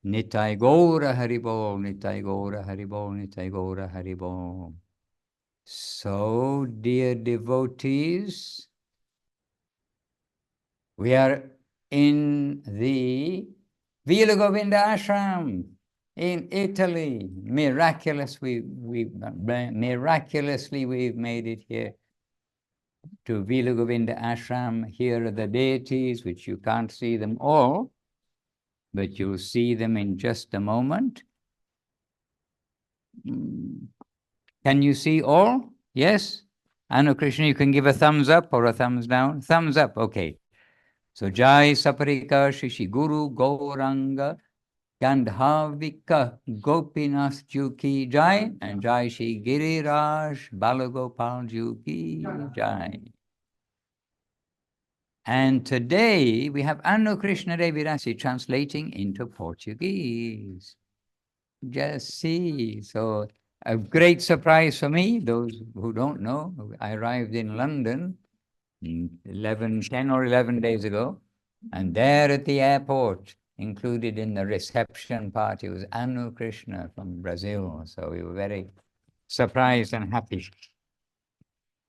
Nitai Gaura Haribol, Nitai Gaura Haribol, Nitai Gaura Haribol. So, dear devotees, we are in the Vila Govinda Ashram in Italy. Miraculously, we've made it here to Vila Govinda Ashram. Here are the deities, which you can't see them all, but you'll see them in just a moment. Can you see all? Yes? Anu Krishna, you can give a thumbs up or a thumbs down? Thumbs up, okay. So Jai Saparika Shishi Guru Gauranga Gandhavika Gopinath Juki Jai and Jai Shri Giriraj Balagopal Juki Jai. And today we have Anu Krishna Devirasi translating into Portuguese. Just see. So a great surprise for me, those who don't know, I arrived in London 10 or 11 days ago, and there at the airport, included in the reception party, was Anu Krishna from Brazil. So we were very surprised and happy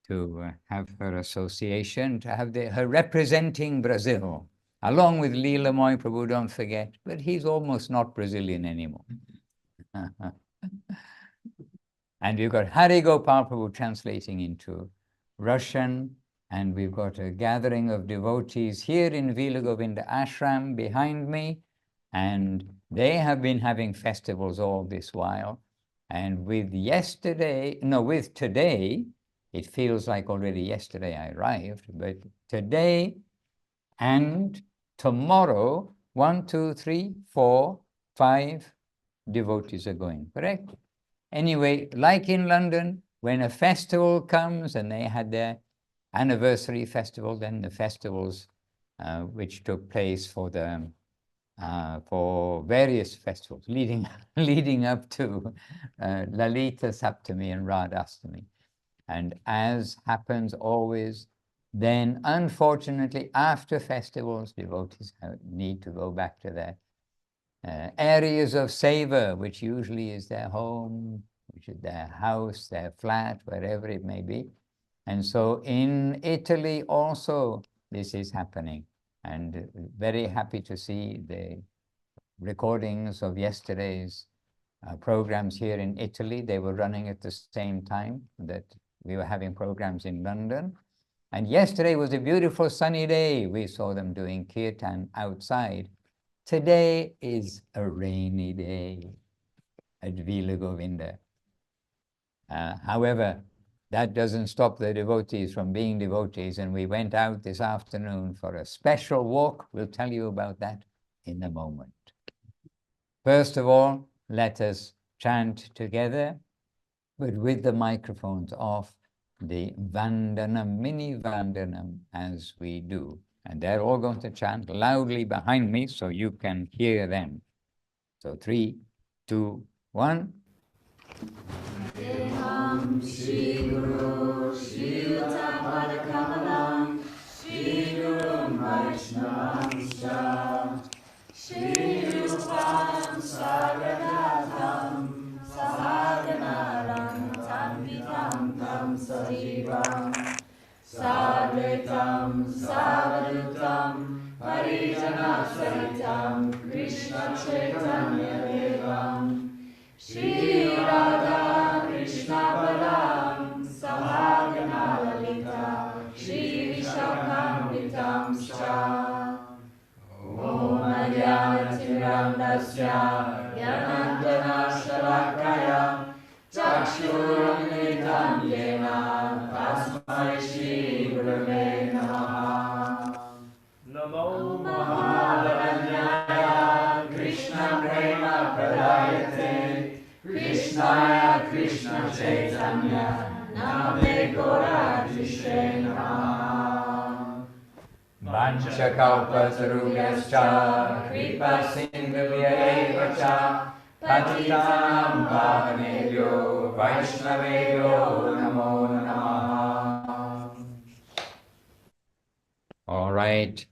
to have her association, to have her representing Brazil, along with Leela Moy Prabhu, don't forget, but he's almost not Brazilian anymore. And we've got Hari Gopal Prabhu translating into Russian, and we've got a gathering of devotees here in Vila Govinda Ashram behind me, and they have been having festivals all this while. And with today, it feels like already yesterday I arrived, but today and tomorrow, 1, 2, 3, 4, 5 devotees are going, correct? Anyway, like in London, when a festival comes and they had their anniversary festival, then the festivals which took place for various festivals leading up to Lalita Saptami and Radhastami. And as happens always, then unfortunately after festivals, devotees need to go back to their areas of seva, which usually is their home, which is their house, their flat, wherever it may be. And so in Italy also this is happening. And very happy to see the recordings of yesterday's programs here in Italy. They were running at the same time that we were having programs in London. And yesterday was a beautiful sunny day. We saw them doing kirtan outside. Today is a rainy day at Vila Govinda. However, that doesn't stop the devotees from being devotees, and we went out this afternoon for a special walk. We'll tell you about that in a moment. First of all, let us chant together, but with the microphones off, the Vandanam, mini Vandanam, as we do. And they're all going to chant loudly behind me so you can hear them. So 3, 2, 1. Deham Shri Guru Shri Yuta Kamalam Shri Guru Vaishnavamscha Shri Yupam Sarvadatam Sahaganaram Tanvitam Tam Sajivam Sadritam Savadutam Parijana Saritam Krishna Chaitanya Devam Shri Radha Krishna Balam Sahagana Lalita Shri Vishakam Scha Om Adhyanatirandasya Yanandana Shalakaya Chakshuramitam Yena Tasmai Shri Gurave Namaha Namo Mahavaranyaya Krishna Prema Pradayate Krishnaya Krishna Chaitanya Name Gora Krishna Namaha Vanchakalpatarubhyascha Kripa Sindhuvya Cha Patitam Pavanebhyo Vaishnavebhyo Namo Namaha. All right.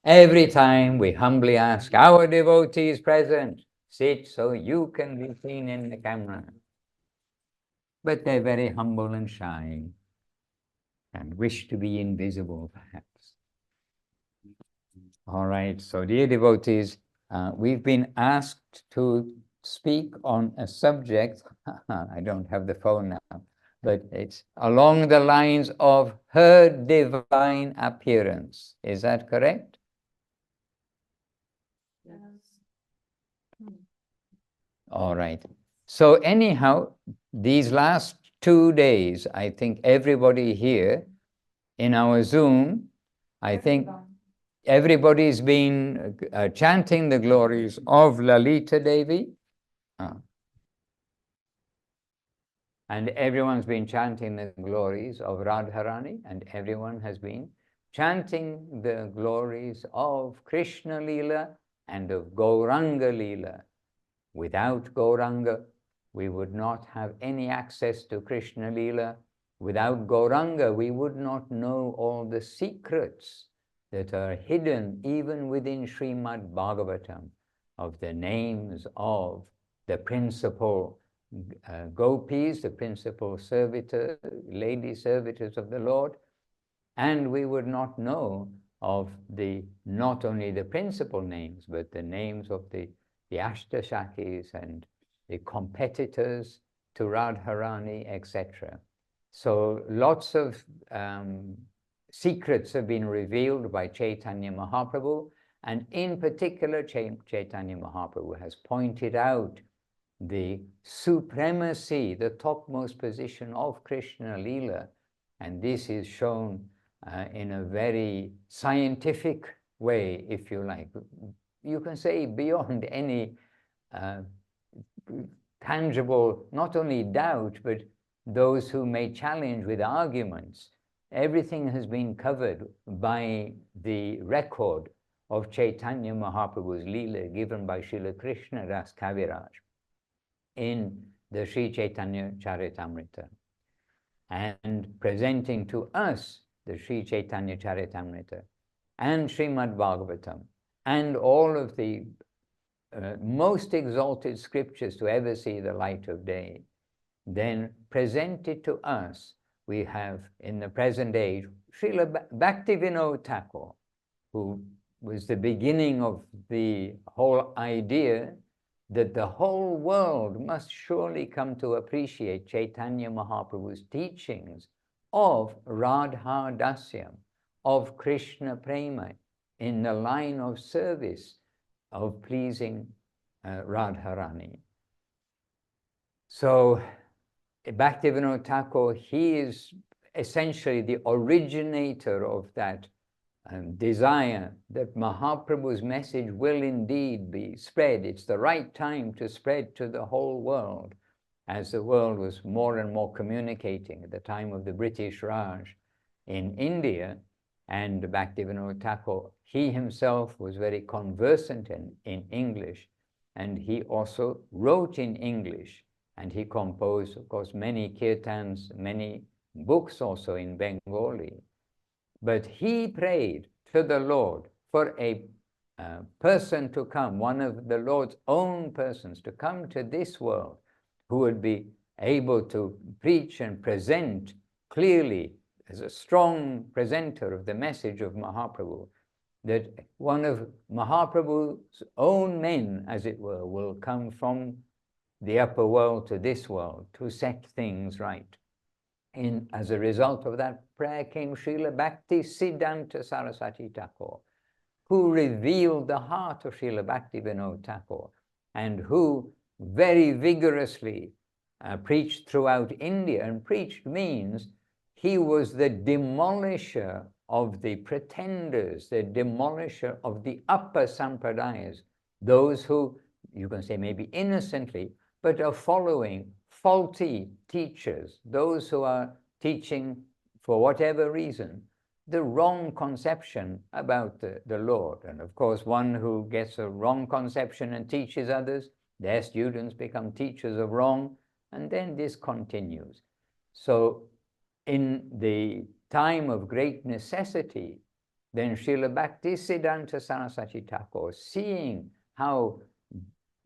Every time we humbly ask our devotees present sit so you can be seen in the camera. But they're very humble and shy and wish to be invisible, perhaps. All right, so dear devotees, we've been asked to speak on a subject. I don't have the phone now, but it's along the lines of her divine appearance. Is that correct? Yes. All right. So anyhow, these last 2 days, I think everybody here in our Zoom, I think everybody's been chanting the glories of Lalita Devi. And everyone's been chanting the glories of Radharani, and everyone has been chanting the glories of Krishna Leela and of Gauranga Leela. Without Gauranga, we would not have any access to Krishna Leela. Without Gauranga, we would not know all the secrets that are hidden even within Srimad Bhagavatam of the names of the principal gopis, the principal servitors, lady servitors of the Lord, and we would not know of not only the principal names, but the names of the Ashtashakis and the competitors to Radharani, etc. So lots of secrets have been revealed by Chaitanya Mahaprabhu, and in particular Chaitanya Mahaprabhu has pointed out the supremacy, the topmost position of Krishna Leela, and this is shown in a very scientific way, if you like. You can say beyond any tangible, not only doubt, but those who may challenge with arguments. Everything has been covered by the record of Chaitanya Mahaprabhu's Leela given by Srila Krishna Das Kaviraj in the Sri Chaitanya Charitamrita, and presenting to us the Sri Chaitanya Charitamrita and Srimad Bhagavatam and all of the most exalted scriptures to ever see the light of day. Then presented to us, we have in the present age Srila Bhaktivinoda Thakur, who was the beginning of the whole idea that the whole world must surely come to appreciate Chaitanya Mahaprabhu's teachings of Radha Dasyam, of Krishna Prema, in the line of service of pleasing Radharani. So Bhaktivinoda Thakur, he is essentially the originator of that desire that Mahaprabhu's message will indeed be spread. It's the right time to spread to the whole world, as the world was more and more communicating at the time of the British Raj in India. And Bhaktivinoda Thakur, he himself was very conversant in English, and he also wrote in English, and he composed, of course, many kirtans, many books also in Bengali. But he prayed to the Lord for a person to come, one of the Lord's own persons, to come to this world who would be able to preach and present clearly as a strong presenter of the message of Mahaprabhu, that one of Mahaprabhu's own men, as it were, will come from the upper world to this world to set things right. As a result of that prayer came Srila Bhaktisiddhanta Saraswati Thakur, who revealed the heart of Srila Bhaktivinoda Thakur, and who very vigorously preached throughout India. And preached means he was the demolisher of the pretenders, the demolisher of the upper sampradayas, those who, you can say maybe innocently, but are following faulty teachers, those who are teaching, for whatever reason, the wrong conception about the Lord. And of course, one who gets a wrong conception and teaches others, their students become teachers of wrong, and then this continues. So in the time of great necessity, then Srila Bhaktisiddhanta Saraswati Thakur, seeing how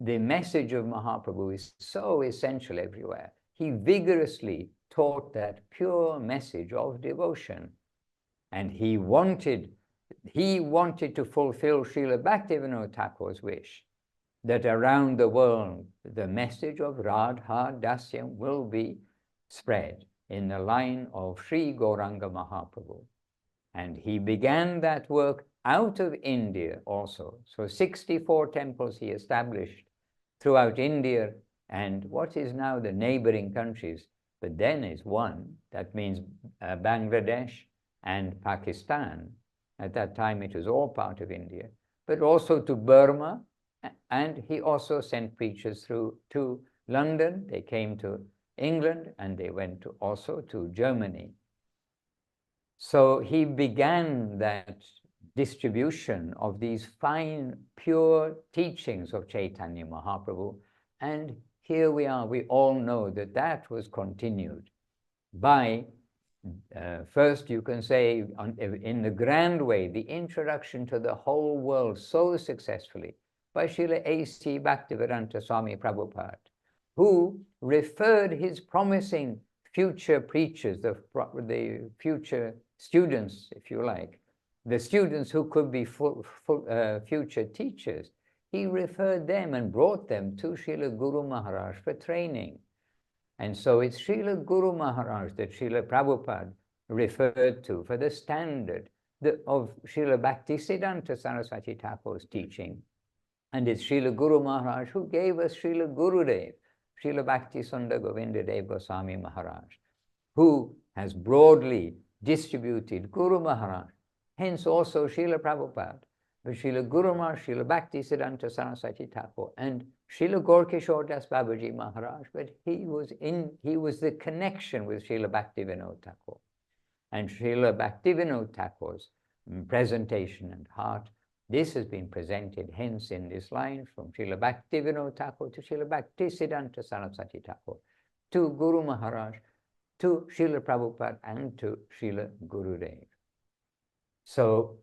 the message of Mahaprabhu is so essential everywhere. He vigorously taught that pure message of devotion. And he wanted to fulfill Srila Bhaktivinoda Thakur's wish that around the world the message of Radha Dasyam will be spread in the line of Sri Gauranga Mahaprabhu. And he began that work out of India also. So 64 temples he established throughout India and what is now the neighboring countries, but then is one, that means Bangladesh and Pakistan. At that time it was all part of India, but also to Burma, and he also sent preachers through to London. They came to England and they went also to Germany. So he began that distribution of these fine, pure teachings of Chaitanya Mahaprabhu. And here we are, we all know that that was continued by, first you can say, in the grand way, the introduction to the whole world so successfully by Srila A.C. Bhaktivedanta Swami Prabhupada, who referred his promising future preachers, the future students, if you like, the students who could be future teachers, he referred them and brought them to Srila Guru Maharaj for training. And so it's Srila Guru Maharaj that Srila Prabhupada referred to for the standard of Srila Bhaktisiddhanta Saraswati Thakur's teaching. And it's Srila Guru Maharaj who gave us Srila Gurudev, Srila Bhakti Sundar Govinda Dev Goswami Maharaj, who has broadly distributed Guru Maharaj, hence also Srila Prabhupada, but Srila Guru Maharaj, Srila Bhaktisiddhanta Saraswati Thakur, and Srila Gorkishore Das Babaji Maharaj, but he was the connection with Srila Bhaktivinoda Thakur. And Srila Bhaktivinoda Thakur's presentation and heart, this has been presented hence in this line from Srila Bhaktivinoda Thakur to Srila Bhaktisiddhanta Saraswati Thakur, to Guru Maharaj, to Srila Prabhupada, and to Srila Gurudev. So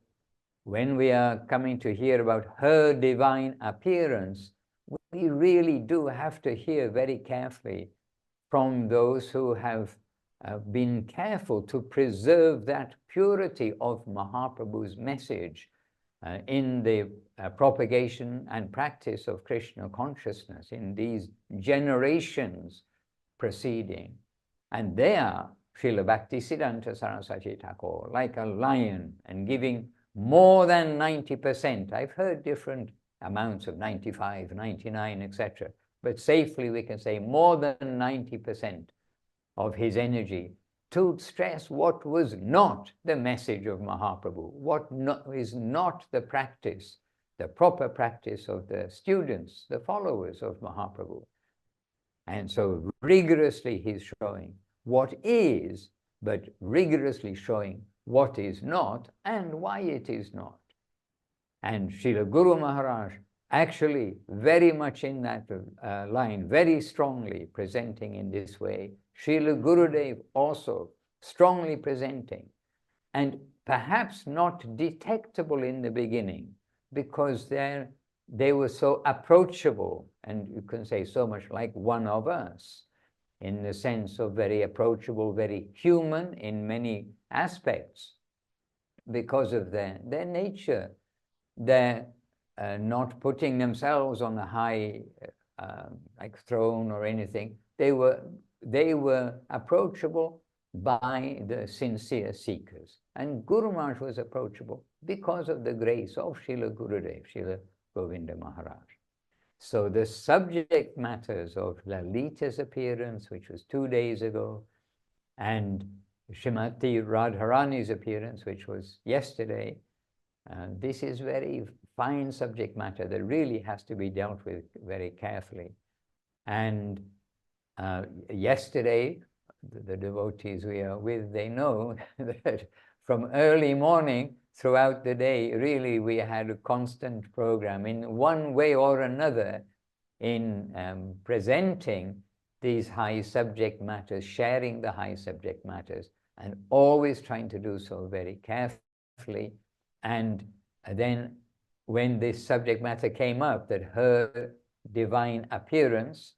when we are coming to hear about her divine appearance, we really do have to hear very carefully from those who have been careful to preserve that purity of Mahaprabhu's message in the propagation and practice of Krishna consciousness in these generations preceding. And they are Srila Bhaktisiddhanta Saraswati Thakur, like a lion, and giving more than 90%. I've heard different amounts of 95, 99, etc. But safely we can say more than 90% of his energy to stress what was not the message of Mahaprabhu, what is not the practice, the proper practice of the students, the followers of Mahaprabhu. And so rigorously he's showing what is, but rigorously showing what is not and why it is not. And Srila Guru Maharaj actually very much in that line, very strongly presenting in this way. Srila Gurudev also strongly presenting, and perhaps not detectable in the beginning because they were so approachable, and you can say so much like one of us, in the sense of very approachable, very human in many aspects because of their nature. They're not putting themselves on a high like throne or anything. They were approachable by the sincere seekers. And Guru Maharaj was approachable because of the grace of Srila Gurudev, Srila Govinda Maharaj. So the subject matters of Lalita's appearance, which was 2 days ago, and Srimati Radharani's appearance, which was yesterday, this is very fine subject matter that really has to be dealt with very carefully. And yesterday, the devotees we are with, they know that from early morning throughout the day, really we had a constant program in one way or another in presenting these high subject matters, sharing the high subject matters, and always trying to do so very carefully. And then when this subject matter came up, that her divine appearance,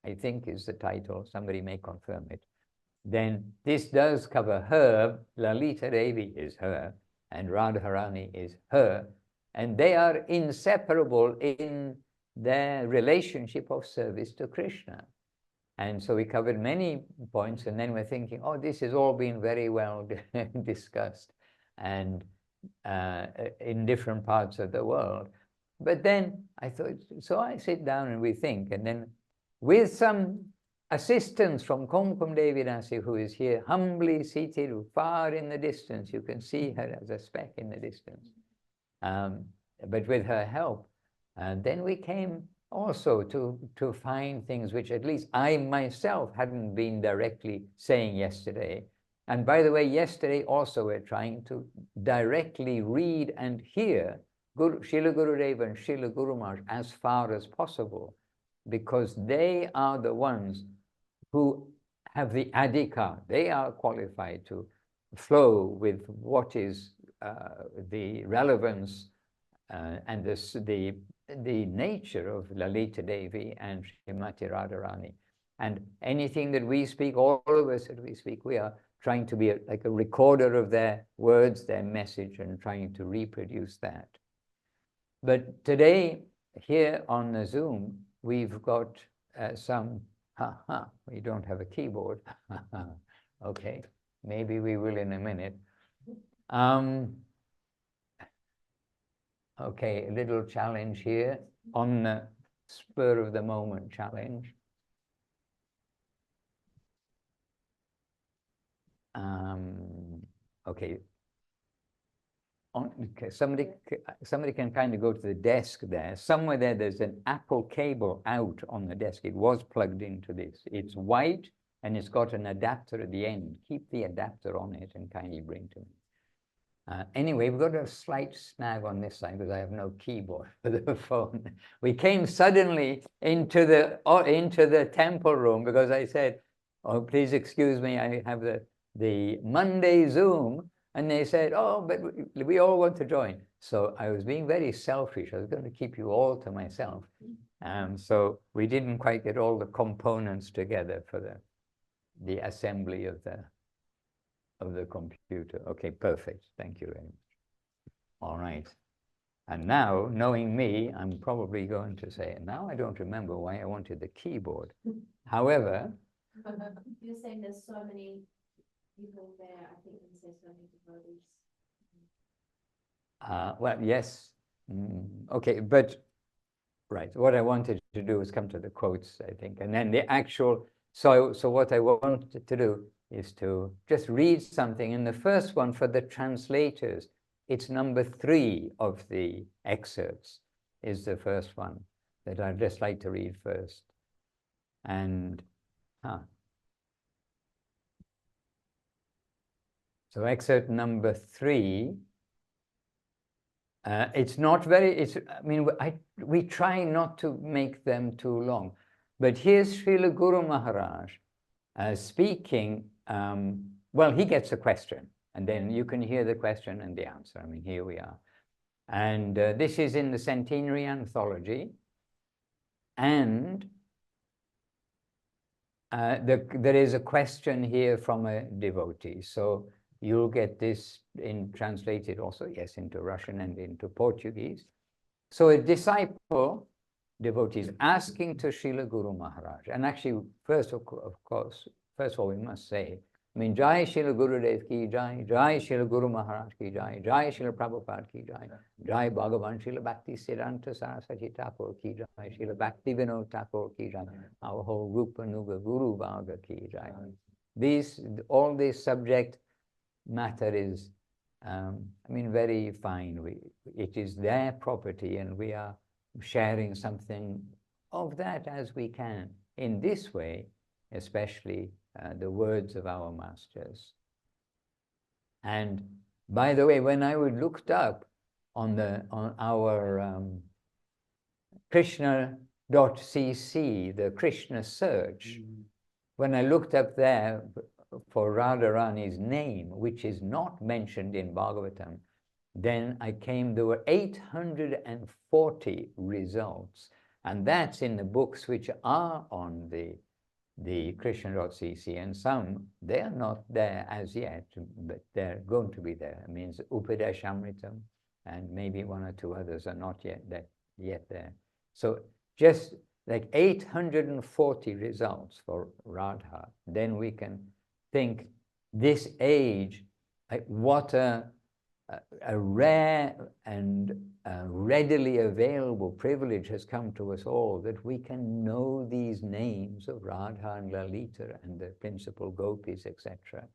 I think is the title, somebody may confirm it, then this does cover her. Lalita Devi is her, and Radharani is her, and they are inseparable in their relationship of service to Krishna. And so we covered many points, and then we're thinking, oh, this has all been very well discussed and in different parts of the world. But then I thought, so I sit down and we think, and then with some assistance from Kumkum Devi Dasi, who is here humbly seated far in the distance, you can see her as a speck in the distance, but with her help, then we came also to find things which at least I myself hadn't been directly saying yesterday. And by the way, yesterday also we're trying to directly read and hear Srila Gurudev and Srila Guru Maharaj as far as possible, because they are the ones who have the adhikar. They are qualified to flow with what is the relevance and the nature of Lalita Devi and Srimati Radharani. And anything that we speak, all of us that we speak, we are trying to be like a recorder of their words, their message, and trying to reproduce that. But today, here on the Zoom, we've got we don't have a keyboard. Okay, maybe we will in a minute. Okay, a little challenge here on the spur of the moment challenge. Okay. Okay, somebody can kind of go to the desk there. Somewhere there's an Apple cable out on the desk. It was plugged into this. It's white and it's got an adapter at the end. Keep the adapter on it and kindly bring to me. Anyway, we've got a slight snag on this side because I have no keyboard for the phone. We came suddenly into the temple room because I said, oh, please excuse me, I have the Monday Zoom. And they said, oh, but we all want to join. So I was being very selfish. I was going to keep you all to myself. So we didn't quite get all the components together for the assembly of the computer. Okay, perfect. Thank you very much. All right. And now, knowing me, I'm probably going to say, now I don't remember why I wanted the keyboard. However, you're saying there's so many people there, I think, and so many devotees. well, yes. Okay, but right. What I wanted to do is come to the quotes, I think, and then the actual. So what I wanted to do is to just read something. And the first one for the translators, it's number 3 of the excerpts, is the first one that I'd just like to read first. And so excerpt number 3, it's not very, I mean, we try not to make them too long. But here's Srila Guru Maharaj speaking, well, he gets a question, and then you can hear the question and the answer. I mean, here we are. And this is in the Centenary Anthology. And there is a question here from a devotee. So you'll get this translated also, yes, into Russian and into Portuguese. So a disciple, devotee, is asking to Srila Guru Maharaj. And actually, first of all, we must say, I mean, Jai Srila Gurudev ki Jai, Jai Srila Guru Maharaj ki Jai, Jai Srila Prabhupada ki Jai, Jai Bhagavan Srila Bhakti Siddhanta Saraswati Thakur ki Jai, Srila Bhakti Vinod Thakur ki Jai, our whole Rupa Nuga Guru Bhaga ki Jai. All this subject matter is, I mean, very fine. It is their property, and we are sharing something of that as we can. In this way, especially the words of our masters. And by the way, when I would looked up on our Krishna.cc, the Krishna search, when I looked up there for Radharani's name, which is not mentioned in Bhagavatam, then there were 840 results. And that's in the books which are on the Krishna.cc, and some, they are not there as yet, but they're going to be there. It means Upadeshamritam, and maybe one or two others are not yet there. So just like 840 results for Radha, then we can think this age, like what a rare and readily available privilege has come to us all, that we can know these names of Radha and Lalita and the principal gopis, etc.,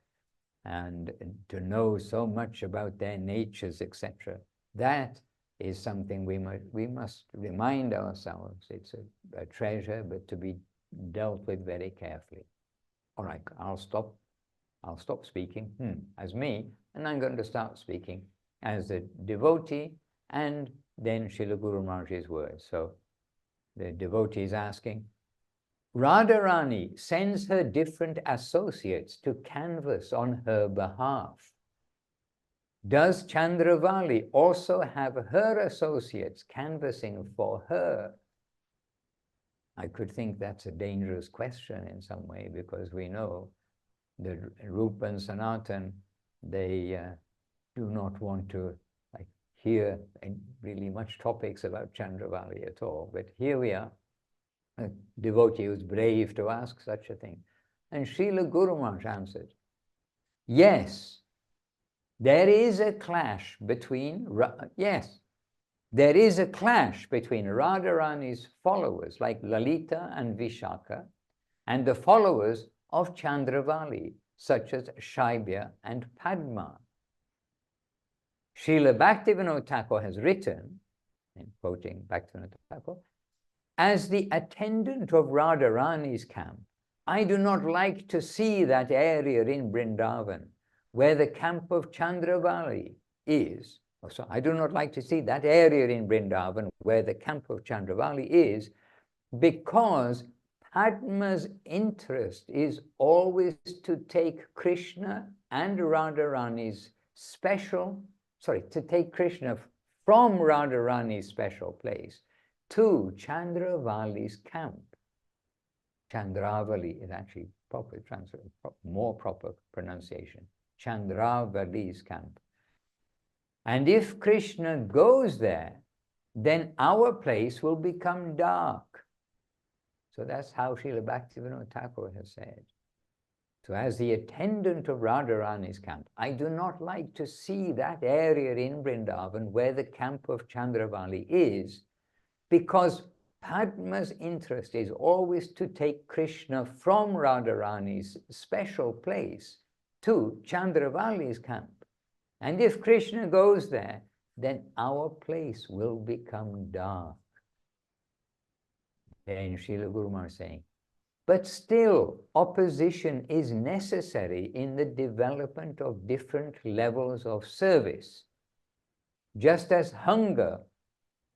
and to know so much about their natures, etc. That is something we must remind ourselves. It's a treasure, but to be dealt with very carefully. All right, I'll stop speaking as me, and I'm going to start speaking as a devotee, and then Srila Guru Maharaj's words. So the devotee is asking, Radharani sends her different associates to canvass on her behalf. Does Chandravali also have her associates canvassing for her? I could think that's a dangerous question in some way, because we know that Rupa and Sanatan, they do not want to hear really much topics about Chandravali at all. But here we are, a devotee who's brave to ask such a thing. And Srila Guru Maharaj answered, yes, there is a clash between, Radharani's followers like Lalita and Vishaka and the followers of Chandravali, such as Shaibya and Padma. Srila Bhaktivinoda Thakur has written, in quoting Bhaktivinoda Thakur, as the attendant of Radharani's camp, I do not like to see that area in Vrindavan where the camp of Chandravali is. So I do not like to see that area in Vrindavan where the camp of Chandravali is, because Padma's interest is always to take Krishna and Radharani's to take Krishna from Radharani's special place to Chandravali's camp. Chandravali is actually more proper pronunciation. Chandravali's camp. And if Krishna goes there, then our place will become dark. So that's how Srila Bhaktivinoda Thakur has said. So as the attendant of Radharani's camp, I do not like to see that area in Vrindavan where the camp of Chandravali is, because Padma's interest is always to take Krishna from Radharani's special place to Chandravali's camp. And if Krishna goes there, then our place will become dark. Then Srila Guru Maharaj is saying, but still, opposition is necessary in the development of different levels of service, just as hunger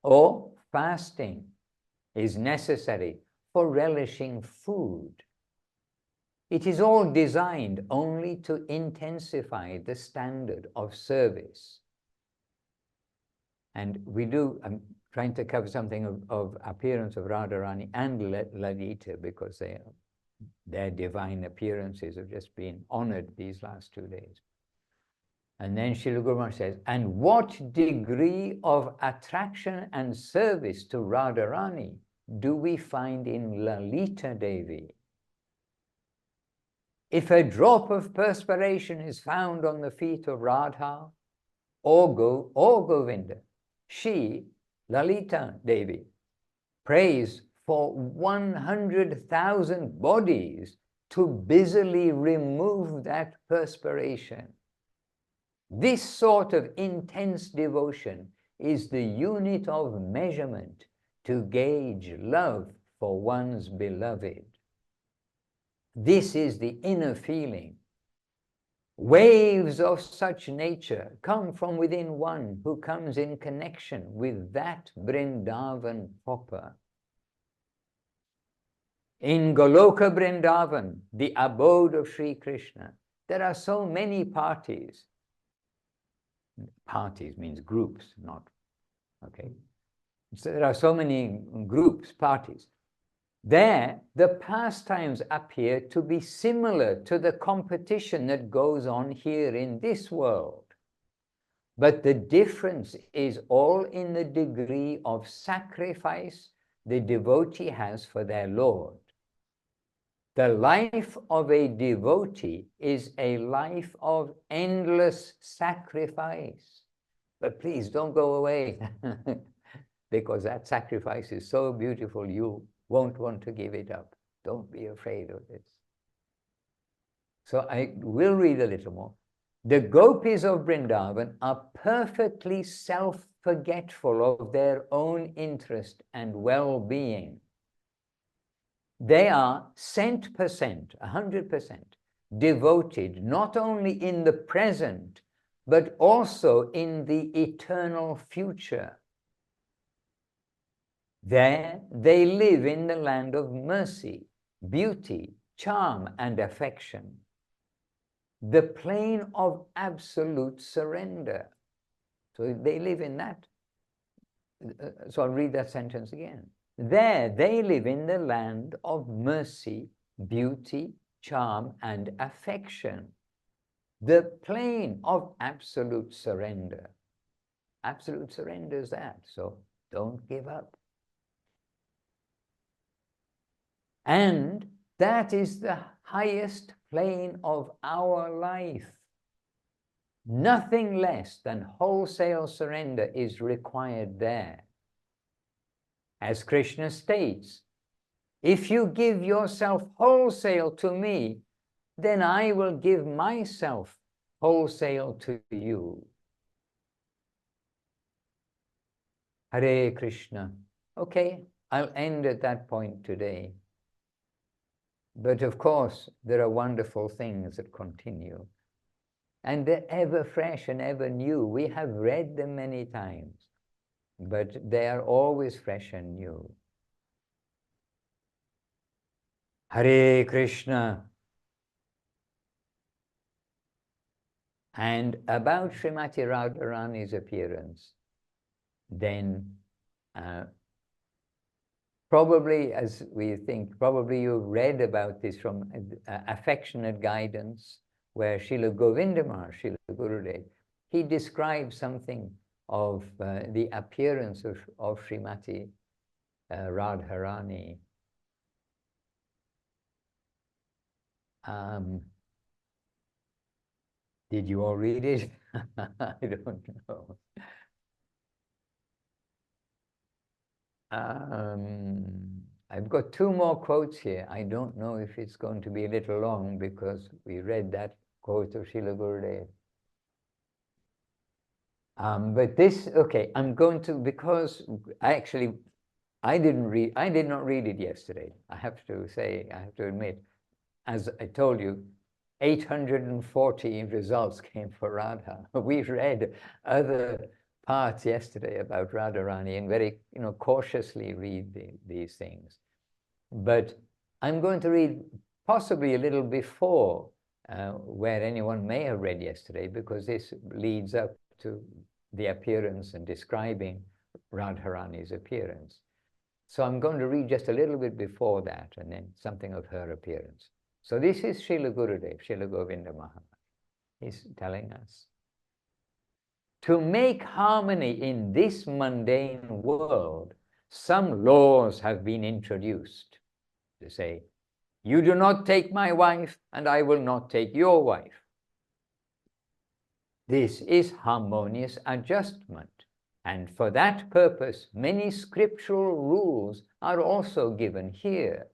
or fasting is necessary for relishing food. It is all designed only to intensify the standard of service. And I'm trying to cover something of appearance of Radharani and Lalita, because their divine appearances have just been honored these last 2 days. And then Srila Guru Maharaj says, and what degree of attraction and service to Radharani do we find in Lalita Devi? If a drop of perspiration is found on the feet of Radha or Govinda, she, Lalita Devi, prays for 100,000 bodies to busily remove that perspiration. This sort of intense devotion is the unit of measurement to gauge love for one's beloved. This is the inner feeling. Waves of such nature come from within one who comes in connection with that Vrindavan proper. In Goloka Vrindavan, the abode of Sri Krishna, there are so many parties. Parties means groups, not, okay? So there are so many groups, parties. There, the pastimes appear to be similar to the competition that goes on here in this world. But the difference is all in the degree of sacrifice the devotee has for their Lord. The life of a devotee is a life of endless sacrifice. But please don't go away, because that sacrifice is so beautiful, you won't want to give it up. Don't be afraid of this. So I will read a little more. The gopis of Vrindavan are perfectly self-forgetful of their own interest and well-being. They are 100%, devoted not only in the present, but also in the eternal future. There they live in the land of mercy, beauty, charm, and affection, the plane of absolute surrender. So they live in that. So I'll read that sentence again. There they live in the land of mercy, beauty, charm, and affection, the plane of absolute surrender. Absolute surrender is that, so don't give up. And that is the highest plane of our life. Nothing less than wholesale surrender is required there. As Krishna states, if you give yourself wholesale to me, then I will give myself wholesale to you. Hare Krishna. Okay, I'll end at that point today. But of course, there are wonderful things that continue. And they're ever fresh and ever new. We have read them many times, but they are always fresh and new. Hare Krishna. And about Srimati Radharani's appearance, then probably, as we think, probably you've read about this from Affectionate Guidance, where Srila Govinda Maharaj, Srila Gurudev, he describes something of the appearance of Srimati Radharani. Did you all read it? I don't know. I've got two more quotes here. I don't know if it's going to be a little long because we read that quote of Srila Gurudev. But this, okay, I'm going to, because I did not read it yesterday. I have to say, I have to admit, as I told you, 840 results came for Radha. We read other parts yesterday about Radharani and very, cautiously read these things. But I'm going to read possibly a little before where anyone may have read yesterday, because this leads up to the appearance and describing Radharani's appearance. So I'm going to read just a little bit before that and then something of her appearance. So this is Srila Gurudev, Srila Govinda Maharaj. He's telling us, to make harmony in this mundane world, some laws have been introduced. To say, you do not take my wife, and I will not take your wife. This is harmonious adjustment, and for that purpose, many scriptural rules are also given here.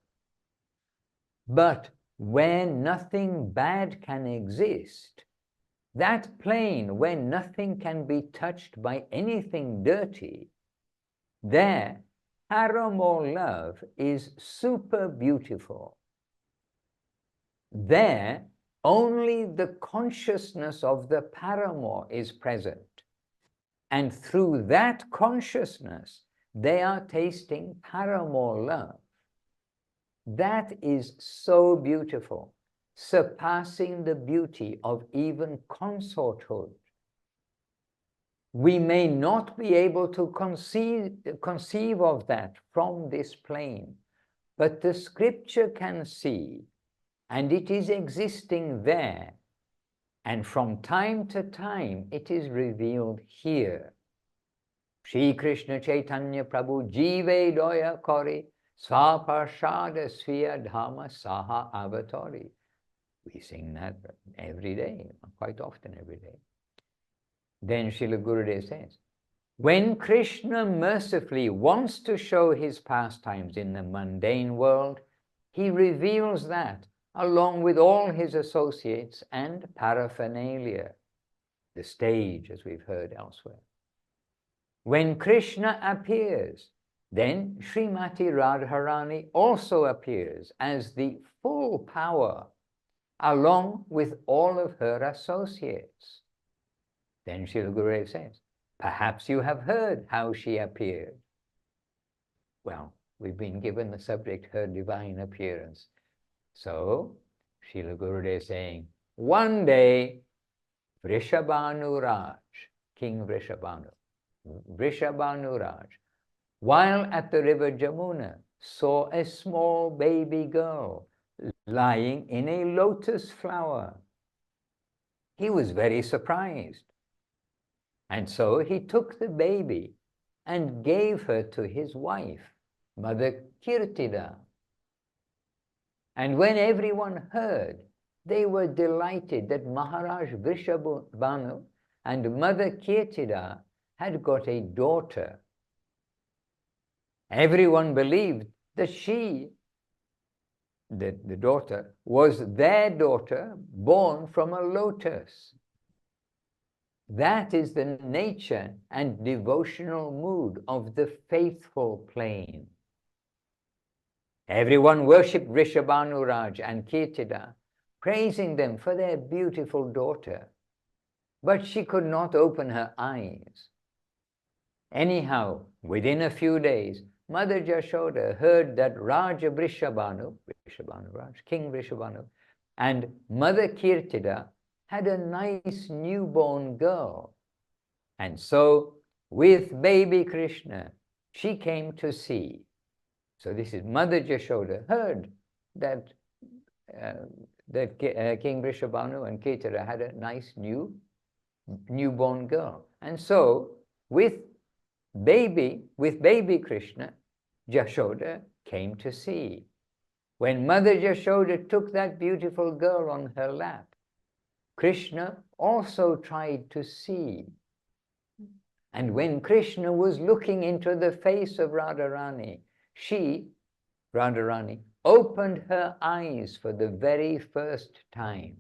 But where nothing bad can exist, that plane where nothing can be touched by anything dirty, there paramour love is super beautiful. There only the consciousness of the paramour is present, and through that consciousness they are tasting paramour love. That is so beautiful, surpassing the beauty of even consorthood. We may not be able to conceive of that from this plane, but the scripture can see, and it is existing there, and from time to time it is revealed here. Shri Krishna Chaitanya Prabhu Jive Doya Kori Swaparshada Sviya Dhamma Saha Avatori. We sing that every day, quite often every day. Then Srila Gurudev says, when Krishna mercifully wants to show his pastimes in the mundane world, he reveals that along with all his associates and paraphernalia, the stage, as we've heard elsewhere. When Krishna appears, then Srimati Radharani also appears as the full power, along with all of her associates. Then Srila Gurudev says, perhaps you have heard how she appeared. Well, we've been given the subject, her divine appearance. So, Srila Gurudev is saying, one day, Vrishabhanu Raj, King Vrishabhanu Raj, while at the river Jamuna, saw a small baby girl lying in a lotus flower. He was very surprised. And so he took the baby and gave her to his wife, Mother Kirtida. And when everyone heard, they were delighted that Maharaj Vrishabhanu and Mother Kirtida had got a daughter. Everyone believed that she, the daughter, was their daughter born from a lotus. That is the nature and devotional mood of the faithful plane. Everyone worshipped Vrishabhanu Raj and Kirtida, praising them for their beautiful daughter. But she could not open her eyes. Anyhow, within a few days, Mother Jashoda heard that Raja Vrishabhanu Raj, King Vrishabhanu, and Mother Kirtida had a nice newborn girl. And so, with baby Krishna, she came to see. So this is Mother Jashoda heard that, King Vrishabhanu and Kirtida had a nice newborn girl. And so, with baby Krishna, Jashoda came to see. When Mother Jashoda took that beautiful girl on her lap, Krishna also tried to see. And when Krishna was looking into the face of Radharani, Radharani, opened her eyes for the very first time.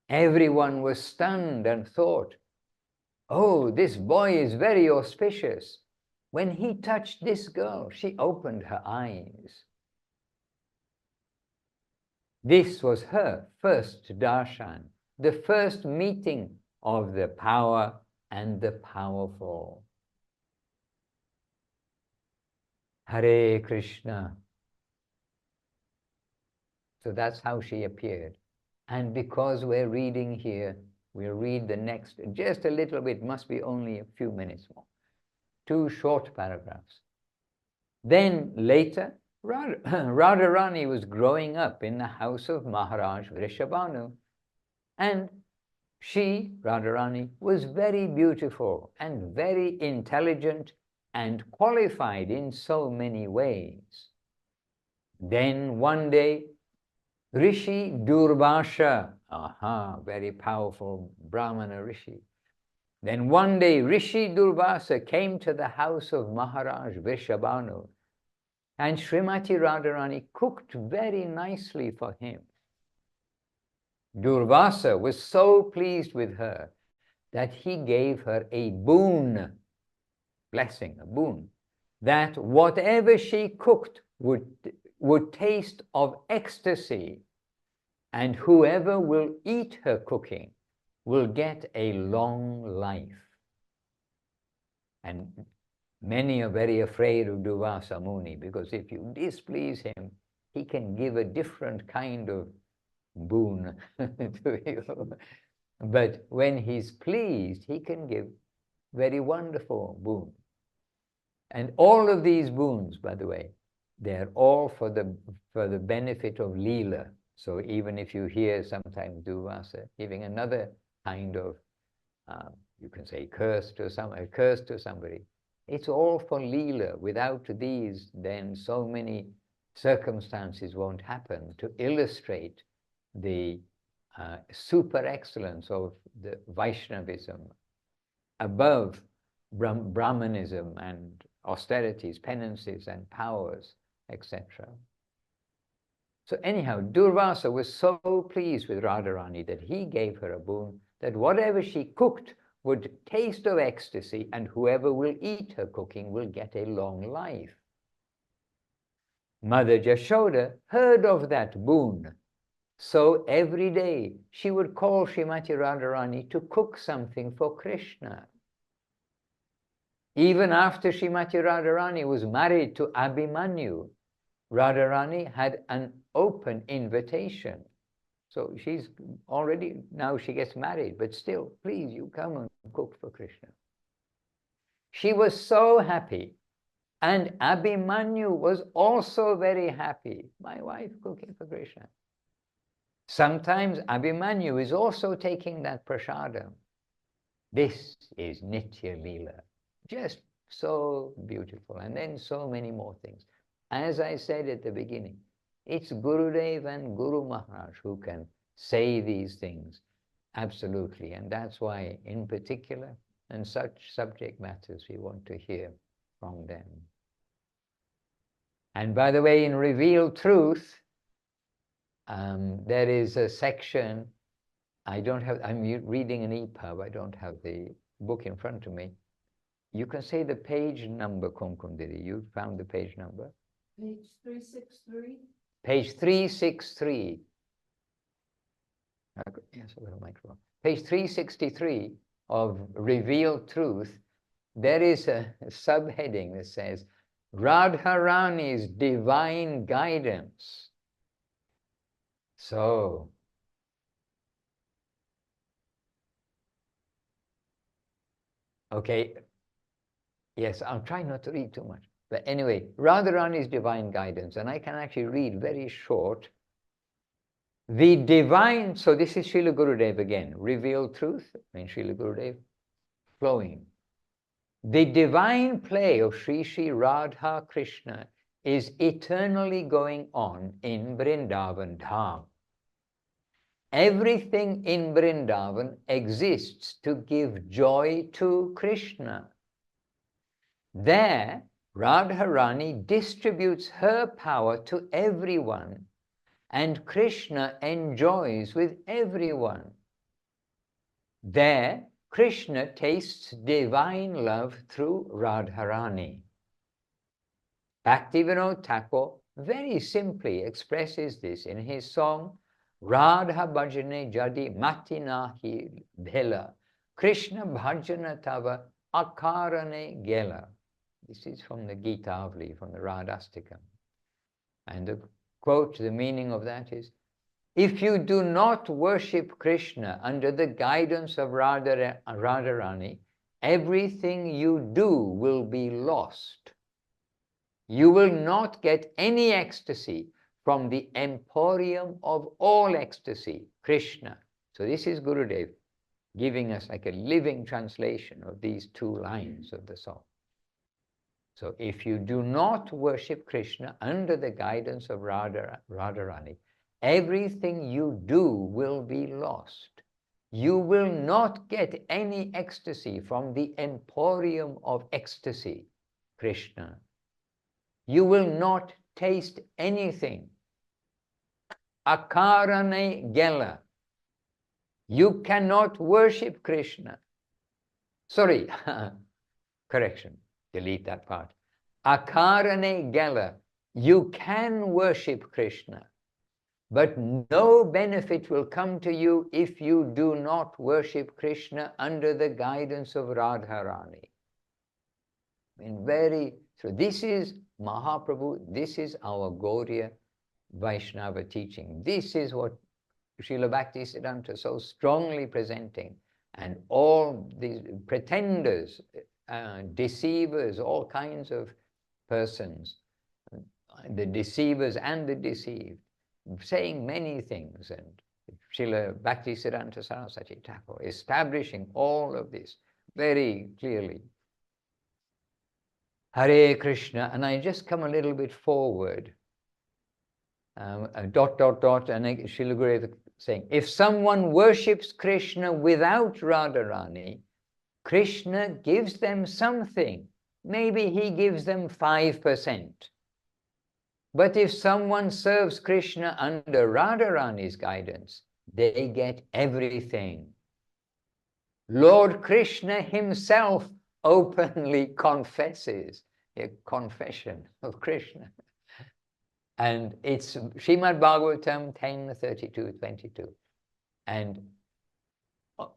Everyone was stunned and thought, oh, this boy is very auspicious. When he touched this girl, she opened her eyes. This was her first darshan, the first meeting of the power and the powerful. Hare Krishna. So that's how she appeared. And because we're reading here, we'll read the next, just a little bit, must be only a few minutes more. 2 short paragraphs. Then later, Radharani was growing up in the house of Maharaj Vrishabhanu, and she, Radharani, was very beautiful and very intelligent and qualified in so many ways. Then one day, Rishi Durvasha, very powerful Brahmana Rishi. Then one day, Rishi Durvasa came to the house of Maharaj Vrishabhanu, and Srimati Radharani cooked very nicely for him. Durvasa was so pleased with her that he gave her a boon, blessing, a boon, that whatever she cooked would taste of ecstasy, and whoever will eat her cooking will get a long life. And many are very afraid of Durvasa Muni, because if you displease him, he can give a different kind of boon to you. But when he's pleased, he can give very wonderful boon. And all of these boons, by the way, they're all for the benefit of Leela. So even if you hear sometimes Durvasa giving another kind of, you can say a curse to somebody, it's all for Leela. Without these, then so many circumstances won't happen to illustrate the super excellence of the Vaishnavism above Brahmanism and austerities, penances and powers, etc. So anyhow, Durvasa was so pleased with Radharani that he gave her a boon that whatever she cooked would taste of ecstasy, and whoever will eat her cooking will get a long life. Mother Jashoda heard of that boon. So every day she would call Srimati Radharani to cook something for Krishna. Even after Srimati Radharani was married to Abhimanyu, Radharani had an open invitation. So she's already, now she gets married, but still, please, you come and cook for Krishna. She was so happy. And Abhimanyu was also very happy. My wife cooking for Krishna. Sometimes Abhimanyu is also taking that prasadam. This is Nitya Leela. Just so beautiful. And then so many more things. As I said at the beginning, it's Gurudev and Guru Maharaj who can say these things. Absolutely. And that's why, in particular, and such subject matters, we want to hear from them. And by the way, in Revealed Truth, there is a section, I'm reading an EPUB, I don't have the book in front of me. You can say the page number, Kumkumdiri. You found the page number? Page 363. Page 363. Yes, a little microphone. Page 363 of Revealed Truth, there is a subheading that says, Radharani's divine guidance. So, okay, yes, I'll try not to read too much. But anyway, Radharani's divine guidance, and I can actually read very short. The divine, so this is Srila Gurudev again, Revealed Truth, Srila Gurudev, flowing. The divine play of Sri Sri Radha Krishna is eternally going on in Vrindavan Dham. Everything in Vrindavan exists to give joy to Krishna. There, Radharani distributes her power to everyone, and Krishna enjoys with everyone. There, Krishna tastes divine love through Radharani. Bhaktivinoda Thakur very simply expresses this in his song, Radha Bhajane Jadi Mati Nahi Bhela, Krishna Bhajana Tava Akarane Gela. This is from the Gita-avali, from the Radhastikam. And the quote, the meaning of that is, if you do not worship Krishna under the guidance of Radharani, everything you do will be lost. You will not get any ecstasy from the emporium of all ecstasy, Krishna. So this is Gurudev giving us like a living translation of these two lines of the song. So if you do not worship Krishna under the guidance of Radharani, everything you do will be lost. You will not get any ecstasy from the emporium of ecstasy, Krishna. You will not taste anything. Akarane Gela. You cannot worship Krishna. Sorry, correction, delete that part. Akarane Gela. You can worship Krishna, but no benefit will come to you if you do not worship Krishna under the guidance of Radharani. So this is Mahaprabhu, this is our Gauriya Vaishnava teaching. This is what Srila Bhaktisiddhanta is so strongly presenting, and all these pretenders, deceivers, all kinds of persons, the deceivers and the deceived, saying many things, and Srila Bhaktisiddhanta Saraswati Thakur establishing all of this very clearly. Hare Krishna, and I just come a little bit forward, and Srila Gurudeva saying, if someone worships Krishna without Radharani, Krishna gives them something. Maybe he gives them 5%. But if someone serves Krishna under Radharani's guidance, they get everything. Lord Krishna himself openly confesses, a confession of Krishna. And it's Srimad Bhagavatam 10:32-22. And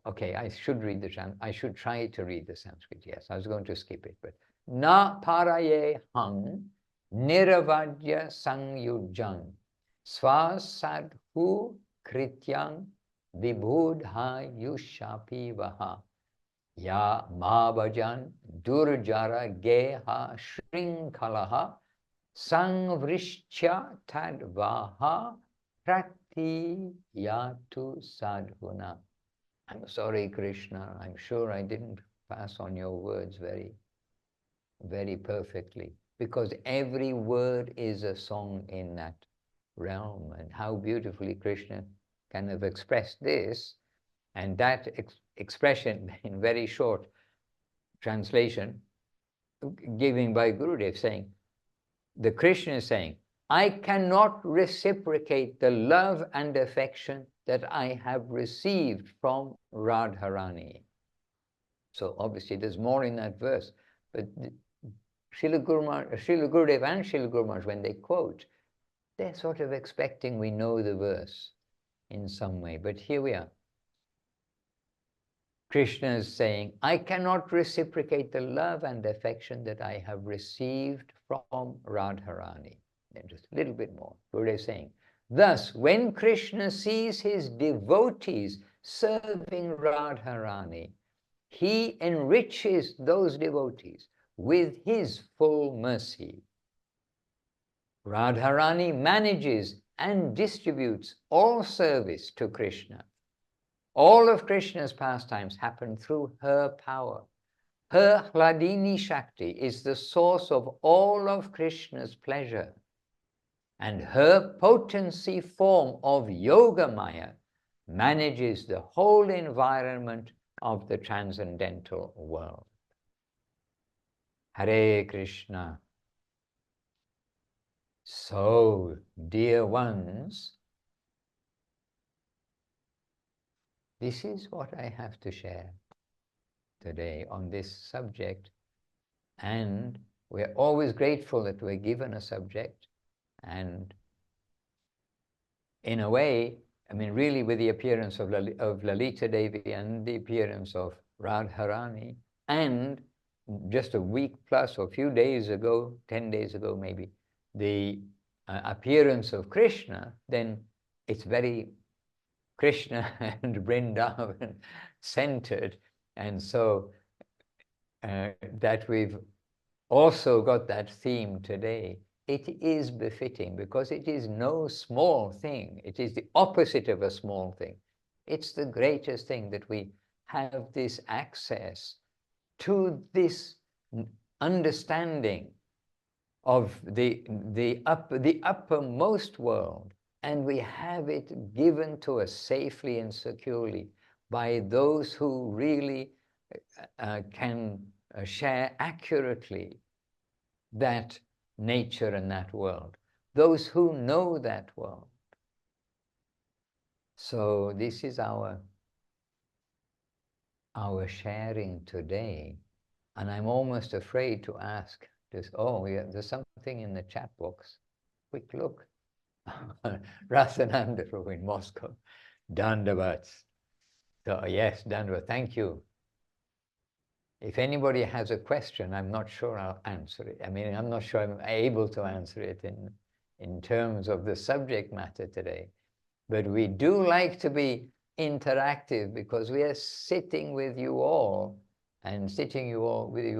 okay, I should read I should try to read the Sanskrit. Yes, I was going to skip it, but na paraye hang niravadya sangyujan svasadhu krityang vibhudha yushapi vaha ya mavajan durjara geha shrinkalaha sangvrishcha tadvaha prati yatu sadhuna. I'm sorry, Krishna, I'm sure I didn't pass on your words very, very perfectly, because every word is a song in that realm, and how beautifully Krishna kind of expressed this, and that expression in very short translation, given by Gurudev, saying, the Krishna is saying, I cannot reciprocate the love and affection that I have received from Radharani. So obviously there's more in that verse, but Srila Gurudev and Srila Guru Maharaj, when they quote, they're sort of expecting we know the verse in some way, but here we are. Krishna is saying, I cannot reciprocate the love and affection that I have received from Radharani. And just a little bit more. Gurudev is saying, thus, when Krishna sees his devotees serving Radharani, he enriches those devotees with his full mercy. Radharani manages and distributes all service to Krishna. All of Krishna's pastimes happen through her power. Her Hladini Shakti is the source of all of Krishna's pleasure. And her potency form of Yoga Maya manages the whole environment of the transcendental world. Hare Krishna. So, dear ones, this is what I have to share today on this subject, and we're always grateful that we're given a subject. And in a way, I mean, really, with the appearance of Lalita Devi and the appearance of Radharani, and just a week plus or a few days ago, 10 days ago maybe, the appearance of Krishna, then it's very Krishna and Vrindavan centered. And so that we've also got that theme today. It is befitting, because it is no small thing. It is the opposite of a small thing. It's the greatest thing that we have this access to this understanding of the uppermost world, and we have it given to us safely and securely by those who really can share accurately that nature and that world, those who know that world. So this is our sharing today, and I'm almost afraid to ask this. Oh, yeah, there's something in the chat box. Quick look. Rathananda in Moscow. Dandavats. So yes, Dandavat, thank you. If anybody has a question, I'm not sure I'll answer it. I mean, I'm not sure I'm able to answer it in terms of the subject matter today. But we do like to be interactive because we are sitting with you all and with you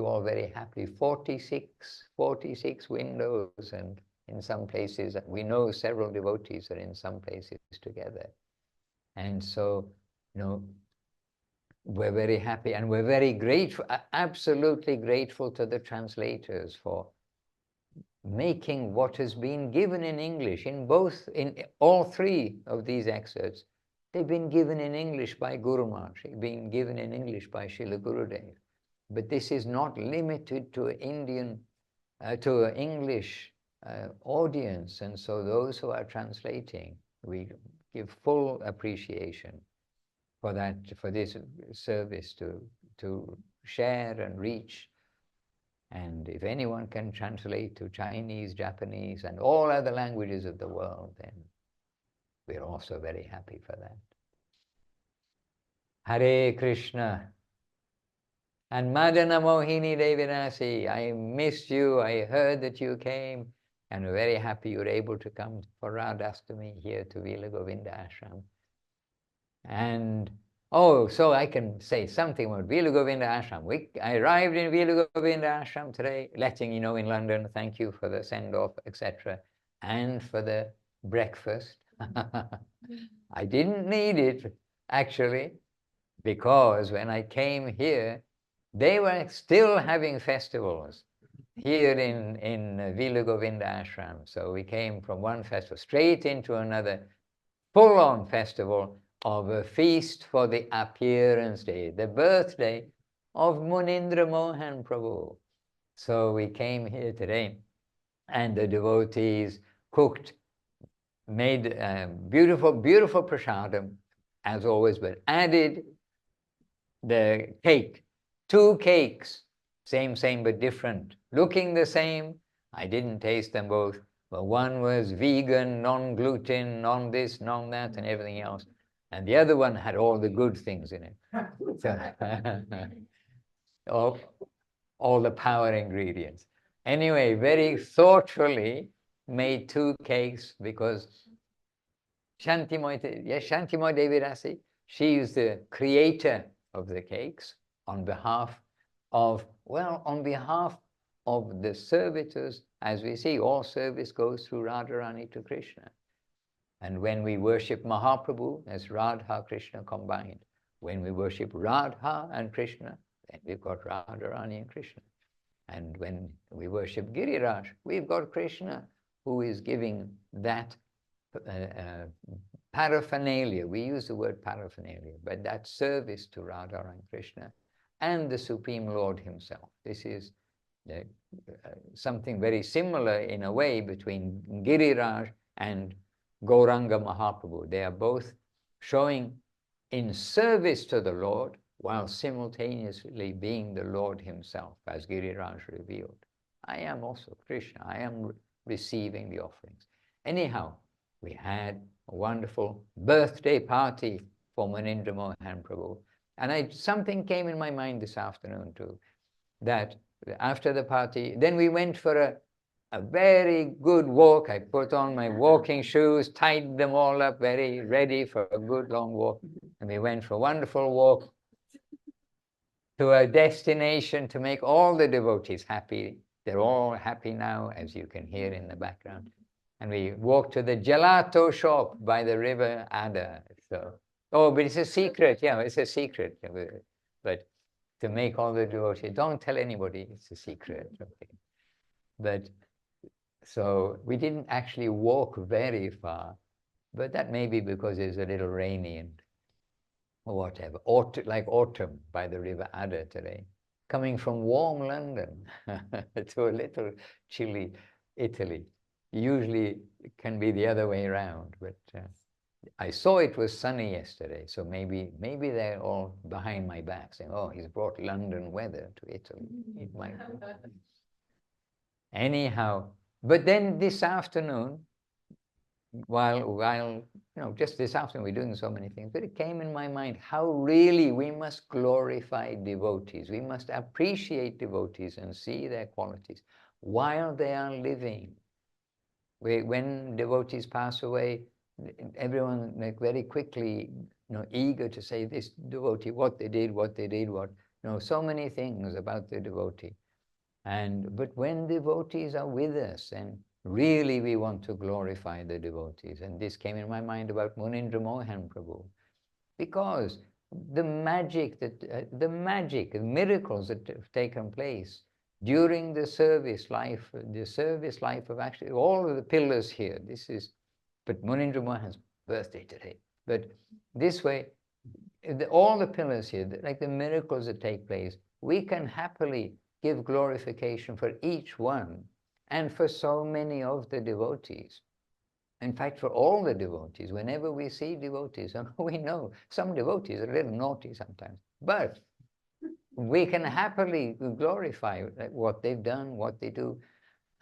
all very happily. 46 windows, and in some places, we know several devotees are in some places together. And so, we're very happy, and we're very grateful, absolutely grateful to the translators for making what has been given in English, in all three of these excerpts. They've been given in English by Guru Maharaj, been given in English by Srila Gurudev. But this is not limited to an English audience, and so those who are translating, we give full appreciation for this service to share and reach. And if anyone can translate to Chinese, Japanese, and all other languages of the world, then we're also very happy for that. Hare Krishna. And Madana Mohini Devinasi, I missed you, I heard that you came, and we're very happy you were able to come for Radhastami here to Vila Govinda Ashram. And so I can say something about Vila Govinda Ashram. I arrived in Vila Govinda Ashram today, letting you know in London, thank you for the send-off, etc., and for the breakfast. I didn't need it, actually, because when I came here, they were still having festivals here in Vila Govinda Ashram. So we came from one festival straight into another full-on festival of a feast for the appearance day, the birthday of Munindra Mohan Prabhu. So we came here today, and the devotees made beautiful prasadam, as always, but added the cake, 2 cakes, same but different, looking the same. I didn't taste them both, but one was vegan, non-gluten, non-this, non-that, and everything else. And the other one had all the good things in it. So, all the power ingredients. Anyway, very thoughtfully made 2 cakes because Shantimoy Devi Rasi, she is the creator of the cakes on behalf of the servitors. As we see, all service goes through Radharani to Krishna. And when we worship Mahaprabhu, as Radha Krishna combined. When we worship Radha and Krishna, then we've got Radharani and Krishna. And when we worship Giriraj, we've got Krishna, who is giving that paraphernalia. We use the word paraphernalia, but that service to Radha and Krishna and the Supreme Lord himself. This is something very similar in a way between Giriraj and Gauranga Mahaprabhu. They are both showing in service to the Lord while simultaneously being the Lord himself, as Giriraj revealed. I am also Krishna. I am receiving the offerings. Anyhow, we had a wonderful birthday party for Munindra Mohan Prabhu. And something came in my mind this afternoon too, that after the party, then we went for a very good walk. I put on my walking shoes, tied them all up, very ready for a good long walk. And we went for a wonderful walk to a destination to make all the devotees happy. They're all happy now, as you can hear in the background. And we walked to the gelato shop by the river Ada. So, but it's a secret. Yeah, it's a secret. But to make all the devotees, don't tell anybody, it's a secret. Okay. But so we didn't actually walk very far, but that may be because it's a little rainy and whatever. Like autumn by the river Ada today, coming from warm London to a little chilly Italy. Usually it can be the other way around, but I saw it was sunny yesterday, so maybe they're all behind my back saying, oh, he's brought London weather to Italy. It might be. Anyhow, but then this afternoon, while just this afternoon, we're doing so many things, but it came in my mind how really we must glorify devotees. We must appreciate devotees and see their qualities while they are living. When devotees pass away, everyone like very quickly, eager to say this devotee, what they did, so many things about the devotee. But when devotees are with us, and really we want to glorify the devotees, and this came in my mind about Munindra Mohan Prabhu, because the miracles that have taken place during the service life of actually all of the pillars here. But Munindra Mohan's birthday today. But this way, all the pillars here, like the miracles that take place, we can happily give glorification for each one and for so many of the devotees. In fact, for all the devotees, whenever we see devotees, and we know some devotees are a little naughty sometimes, but we can happily glorify what they've done, what they do.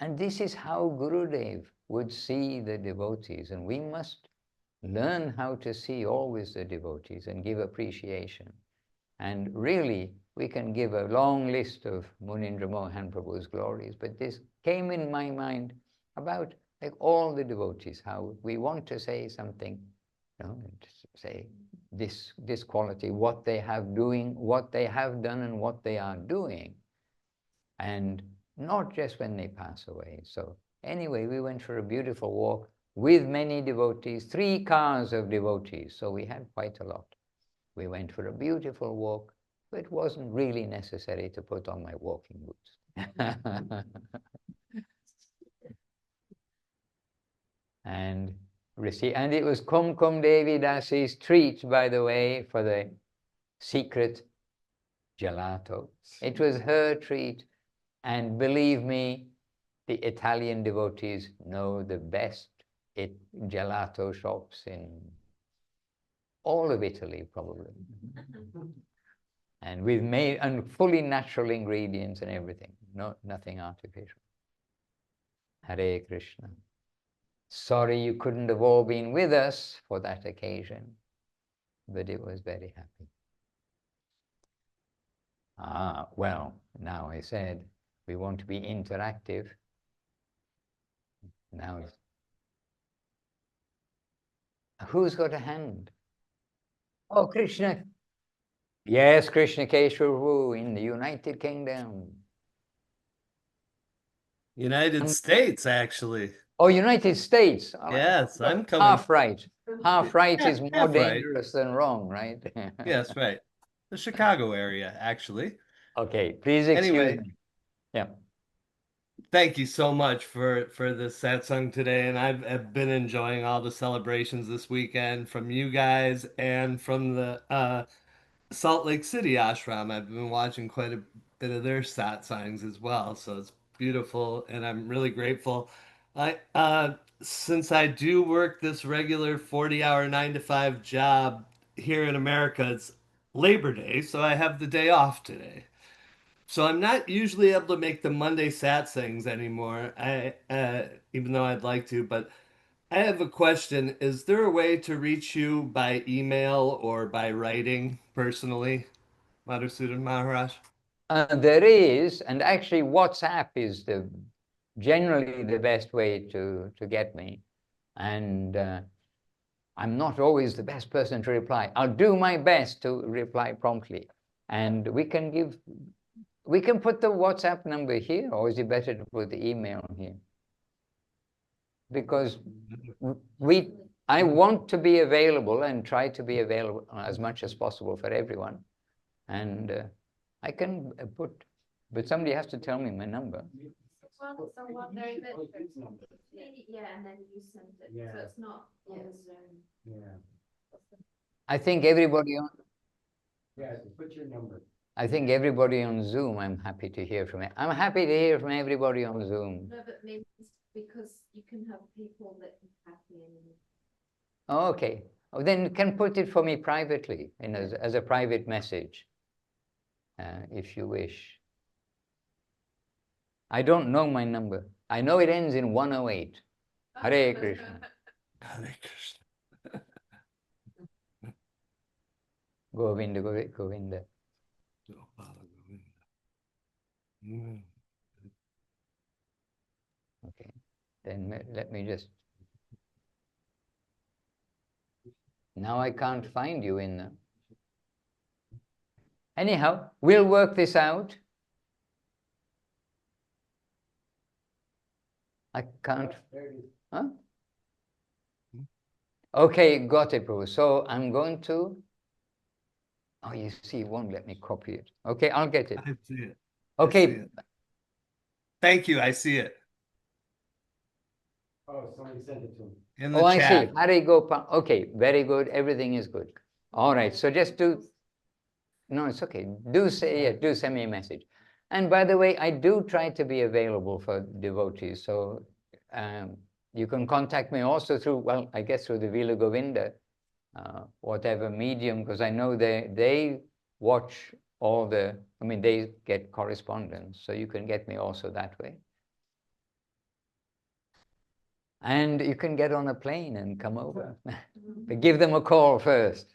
And this is how Gurudev would see the devotees. And we must learn how to see always the devotees and give appreciation. And really, we can give a long list of Munindra Mohan Prabhu's glories, but this came in my mind about like all the devotees, how we want to say something, say this quality, what they have done and what they are doing, and not just when they pass away. So anyway, we went for a beautiful walk with many devotees, 3 cars of devotees, so we had quite a lot. We went for a beautiful walk, but it wasn't really necessary to put on my walking boots. And it was Kumkum Devi Dasi's treat, by the way, for the secret gelato. It was her treat, and believe me, the Italian devotees know the best gelato shops in all of Italy, probably. And we've made fully natural ingredients and everything, nothing artificial. Hare Krishna. Sorry you couldn't have all been with us for that occasion, but it was very happy. Well, now I said we want to be interactive. Now, who's got a hand? Oh, Krishna. Yes, Krishna Keshwaru in the United Kingdom. United States, actually. Oh, United States. Yes, I'm coming. Half right. Half right Yeah, is more half right. dangerous than wrong, right? Yes, right. The Chicago area, actually. Okay, please excuse Anyway, me. Yeah. thank you so much for the satsang today, and I've been enjoying all the celebrations this weekend from you guys and from the Salt Lake City ashram. I've been watching quite a bit of their satsangs as well, so it's beautiful, and I'm really grateful. Since I do work this regular 40-hour 9 to 5 job here in America, it's Labor Day, so I have the day off today. So I'm not usually able to make the Monday satsangs anymore. Even though I'd like to, but I have a question. Is there a way to reach you by email or by writing personally, Madhusudan Maharaj? There is, and actually WhatsApp is generally the best way to get me. And I'm not always the best person to reply. I'll do my best to reply promptly. And we can put the WhatsApp number here, or is it better to put the email here? Because I want to be available and try to be available as much as possible for everyone. And I can put, but somebody has to tell me my number. Well, very good. Yeah, and then you send it. Yeah. So it's not on Zoom. Yeah. I think everybody on. Yeah, put your number. I think everybody on Zoom, I'm happy to hear from it. I'm happy to hear from everybody on Zoom. No, but maybe because you can have people that can happy and. Oh, okay. Oh, then you can put it for me privately, as a private message, if you wish. I don't know my number. I know it ends in 108. Hare Krishna. Hare Krishna. Govinda, Govinda. Okay. Then let me just Now I can't find you in the... Anyhow, we'll work this out. I can't... Huh? Okay, got it, Prabhu. So I'm going to... Oh, you see, it won't let me copy it. Okay, I'll get it. I see it. Okay. I see it. Thank you. I see it Oh, somebody sent it to me. in the Oh, I chat. see. Hari Gopal. Okay, very good. Everything is good. All right. So just do... No, it's okay. Do say, yeah, do send me a message. And by the way, I do try to be available for devotees. So you can contact me also through, well, I guess through the Vila Govinda, whatever medium, because I know they watch all the, I mean, they get correspondence. So you can get me also that way. And you can get on a plane and come over. But give them a call first.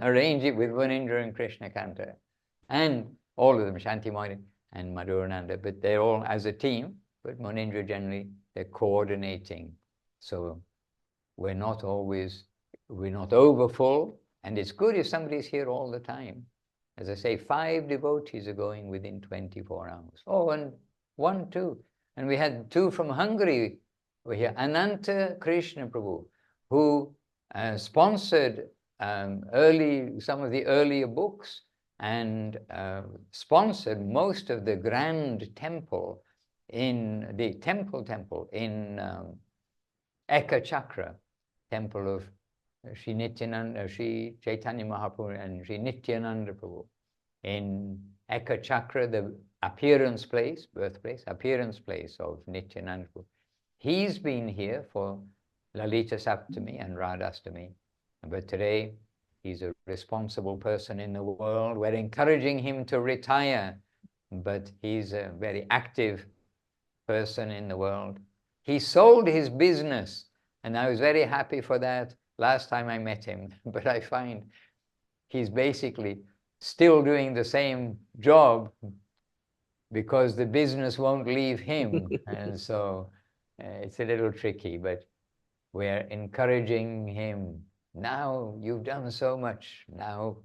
Arrange it with Vanindra and Krishna Kanta. And all of them, Shanti Mani and Madhurananda, but they're all as a team. But Munindra generally, they're coordinating. So we're not over full. And it's good if somebody's here all the time. As I say, 5 devotees are going within 24 hours. Oh, and 1, 2. And we had 2 from Hungary. We here, Ananta Krishna Prabhu, who sponsored some of the earlier books and sponsored most of the grand temple in the temple in Eka Chakra, temple of Sri Nityananda, Sri Chaitanya Mahaprabhu and Sri Nityananda Prabhu. In Eka Chakra, the appearance place, birthplace, appearance place of Nityananda Prabhu. He's been here for Lalita Saptami and Radhastami, but today he's a responsible person in the world. We're encouraging him to retire, but he's a very active person in the world. He sold his business, and I was very happy for that last time I met him, but I find he's basically still doing the same job because the business won't leave him, and so it's a little tricky, but we're encouraging him. Now you've done so much. Now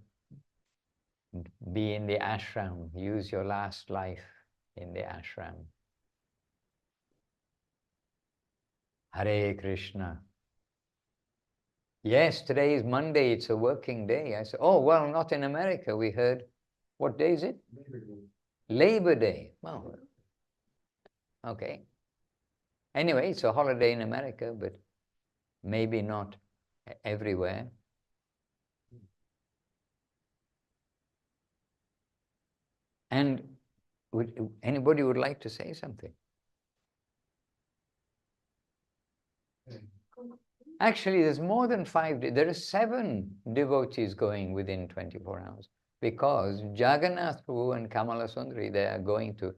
be in the ashram. Use your last life in the ashram. Hare Krishna. Yes, today is Monday. It's a working day. I said, oh, well, not in America. We heard, what day is it? Labor Day. Labor Day. Well, okay. Anyway, it's a holiday in America, but maybe not everywhere. And anybody would like to say something? Actually, there's more than 5. There are 7 devotees going within 24 hours because Jagannath Prabhu and Kamala Sundari, they are going to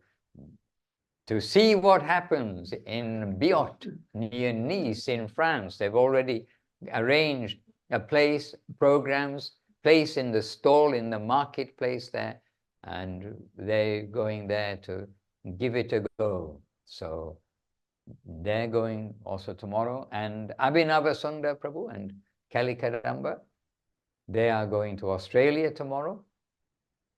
see what happens in Biot, near Nice in France. They've already arranged a place, programs, place in the stall in the marketplace there, and they're going there to give it a go. So they're going also tomorrow. And Abhinava Sundar Prabhu and Kelly Kadamba, they are going to Australia tomorrow.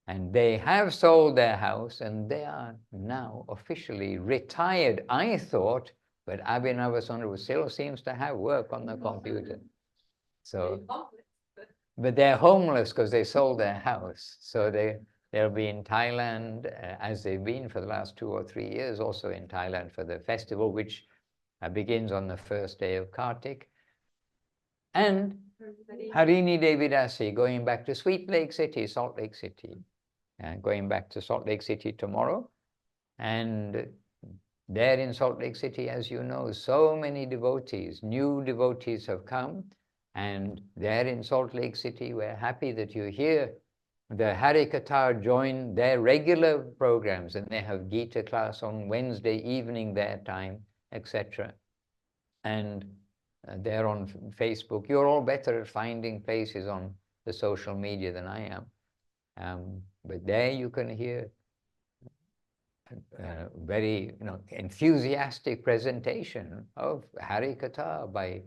And they have sold their house and they are now officially retired, I thought, but Abhinava Sundar still seems to have work on the computer. So, but they're homeless because they sold their house. So they'll be in Thailand, as they've been for the last 2 or 3 years, also in Thailand for the festival, which begins on the first day of Kartik. And Harini Devidasi going back to Sweet Lake City, Salt Lake City. Going back to Salt Lake City tomorrow. And there in Salt Lake City, as you know, so many devotees, new devotees have come. And there in Salt Lake City, we're happy that you're here. The Harikatha join their regular programs, and they have Gita class on Wednesday evening their time, etc. And they're on Facebook. You're all better at finding places on the social media than I am. But there you can hear very enthusiastic presentation of Harikatha by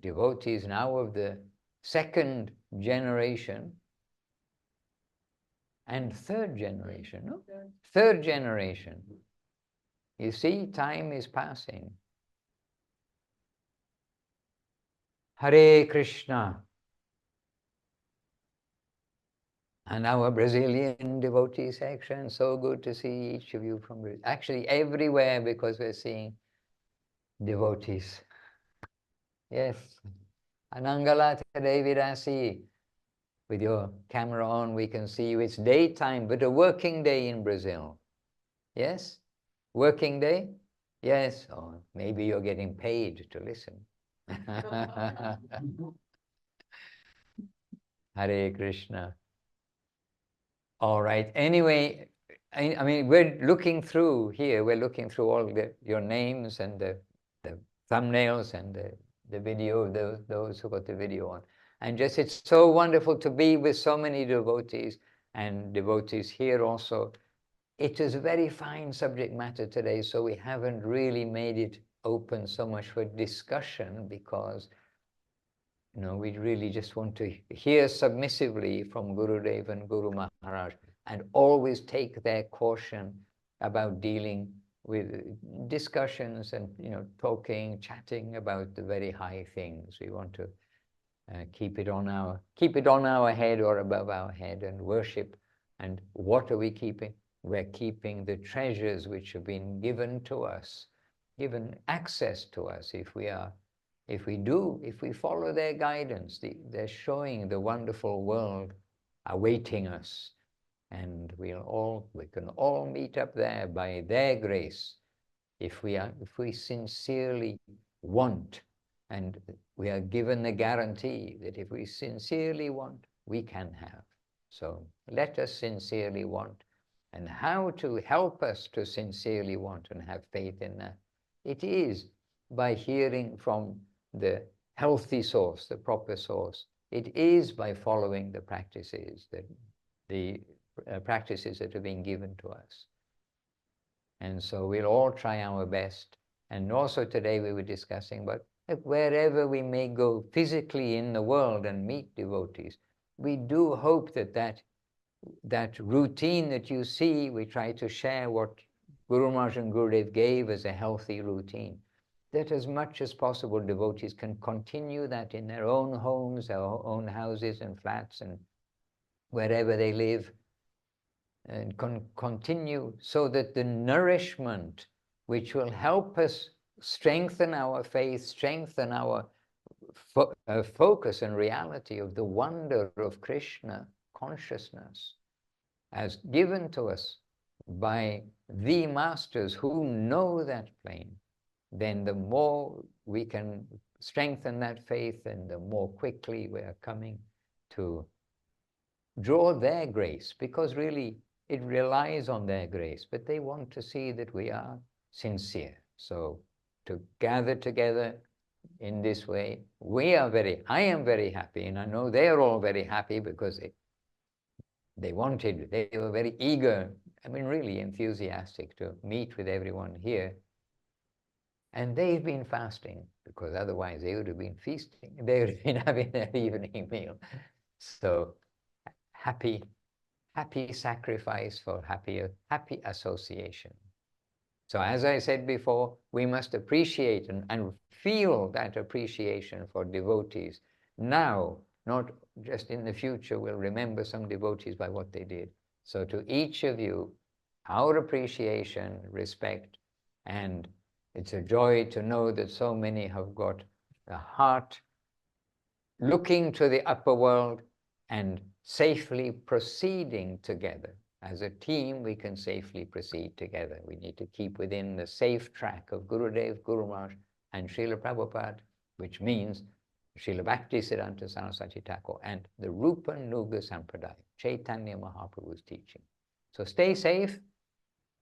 devotees now of the second generation, and third generation, no? Third generation. You see, time is passing. Hare Krishna. And our Brazilian devotee section, so good to see each of you from Brazil. Actually, everywhere, because we're seeing devotees. Yes. Anangala Devirasi. With your camera on, we can see you. It's daytime, but a working day in Brazil. Yes? Working day? Yes. Or maybe you're getting paid to listen. Hare Krishna. All right. Anyway, I mean, we're looking through here. We're looking through all your names and the thumbnails and the video, those who got the video on. And just, it's so wonderful to be with so many devotees and devotees here also. It is a very fine subject matter today, so we haven't really made it open so much for discussion because, you know, we really just want to hear submissively from Gurudev and Guru Maharaj and always take their caution about dealing with discussions and, you know, talking, chatting about the very high things. We want to keep it on our head or above our head and worship. And what are we keeping? We're keeping the treasures which have been given to us, given access to us. If we follow their guidance, they're showing the wonderful world awaiting us. And we can all meet up there by their grace if we sincerely want, and we are given the guarantee that if we sincerely want, we can have. So let us sincerely want. And how to help us to sincerely want and have faith in that? It is by hearing from the healthy source, the proper source. It is by following the practices that have been given to us. And so we'll all try our best. And also today we were discussing about wherever we may go physically in the world and meet devotees, we do hope that routine that you see, we try to share what Guru Maharaj and Gurudev gave as a healthy routine, that as much as possible devotees can continue that in their own homes, their own houses and flats and wherever they live, and continue so that the nourishment which will help us strengthen our faith, strengthen our focus and reality of the wonder of Krishna consciousness as given to us by the masters who know that plane, then the more we can strengthen that faith and the more quickly we are coming to draw their grace, because really it relies on their grace, but they want to see that we are sincere. So to gather together in this way, I am very happy, and I know they are all very happy because they were very eager, I mean really enthusiastic to meet with everyone here. And they've been fasting, because otherwise they would have been feasting. They would have been having their evening meal. So happy sacrifice for happy association. So as I said before, we must appreciate and feel that appreciation for devotees now, not just in the future. We'll remember some devotees by what they did. So to each of you, our appreciation, respect, and it's a joy to know that so many have got the heart looking to the upper world and safely proceeding together. As a team, we can safely proceed together. We need to keep within the safe track of Gurudev, Guru Maharaj, and Srila Prabhupada, which means Srila Bhaktisiddhanta Saraswati Thakur and the Rupa Nuga Sampradaya, Chaitanya Mahaprabhu's teaching. So stay safe